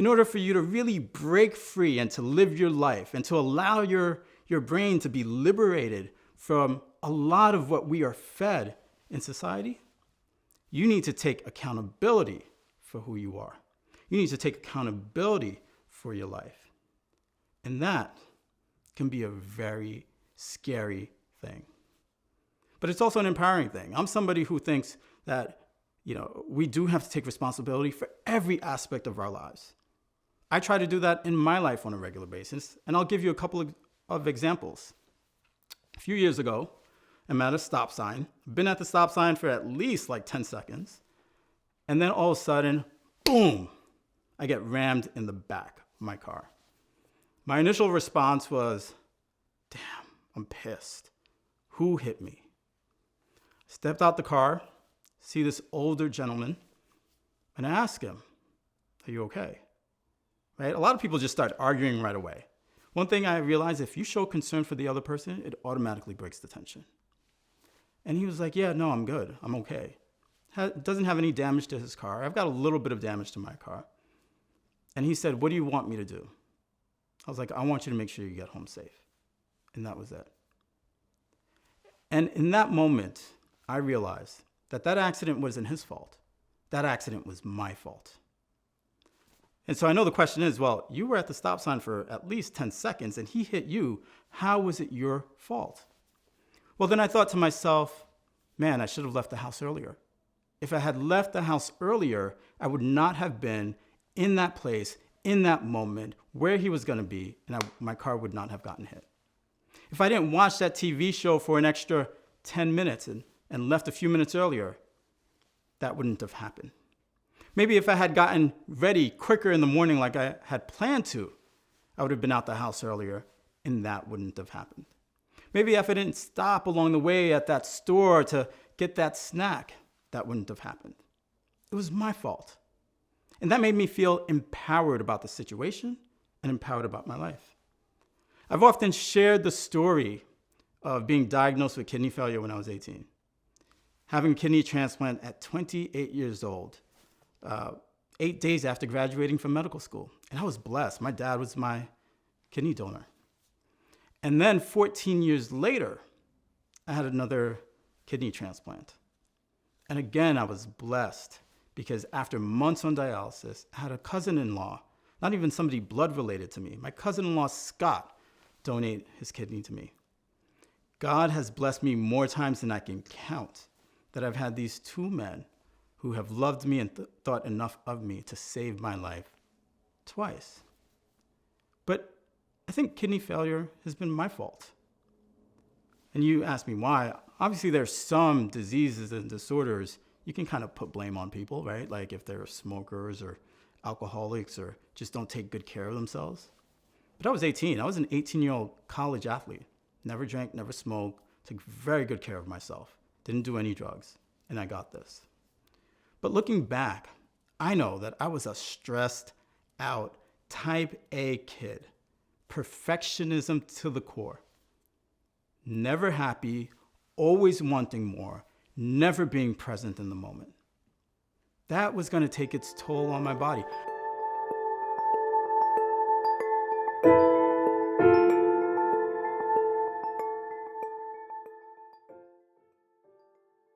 In order for you to really break free and to live your life and to allow your brain to be liberated from a lot of what we are fed in society, you need to take accountability for who you are. You need to take accountability for your life. And that can be a very scary thing. But it's also an empowering thing. I'm somebody who thinks that, we do have to take responsibility for every aspect of our lives. I try to do that in my life on a regular basis, and I'll give you a couple of examples. A few years ago, I'm at a stop sign. I've been at the stop sign for at least like 10 seconds. And then all of a sudden, boom, I get rammed in the back of my car. My initial response was, damn, I'm pissed. Who hit me? Stepped out the car, see this older gentleman, and I ask him, are you okay? Right? A lot of people just start arguing right away. One thing I realized, if you show concern for the other person, it automatically breaks the tension. And he was like, yeah, no, I'm good. I'm okay. Doesn't have any damage to his car. I've got a little bit of damage to my car. And he said, what do you want me to do? I was like, I want you to make sure you get home safe. And that was it. And in that moment, I realized that accident wasn't his fault. That accident was my fault. And so I know the question is, well, you were at the stop sign for at least 10 seconds and he hit you. How was it your fault? Well, then I thought to myself, man, I should have left the house earlier. If I had left the house earlier, I would not have been in that place, in that moment, where he was going to be, and my car would not have gotten hit. If I didn't watch that TV show for an extra 10 minutes and left a few minutes earlier, that wouldn't have happened. Maybe if I had gotten ready quicker in the morning like I had planned to, I would have been out the house earlier, and that wouldn't have happened. Maybe if I didn't stop along the way at that store to get that snack, that wouldn't have happened. It was my fault. And that made me feel empowered about the situation and empowered about my life. I've often shared the story of being diagnosed with kidney failure when I was 18. Having a kidney transplant at 28 years old, 8 days after graduating from medical school. And I was blessed. My dad was my kidney donor. And then 14 years later, I had another kidney transplant. And again, I was blessed because after months on dialysis, I had a cousin-in-law, not even somebody blood related to me. My cousin-in-law, Scott, donate his kidney to me. God has blessed me more times than I can count that I've had these two men who have loved me and thought enough of me to save my life twice. But I think kidney failure has been my fault. And you ask me why. Obviously, there's some diseases and disorders you can kind of put blame on people, right? Like if they're smokers or alcoholics or just don't take good care of themselves. But I was 18. I was an 18-year-old college athlete. Never drank, never smoked, took very good care of myself. Didn't do any drugs. And I got this. But looking back, I know that I was a stressed out type A kid. Perfectionism to the core. Never happy, always wanting more, never being present in the moment. That was going to take its toll on my body.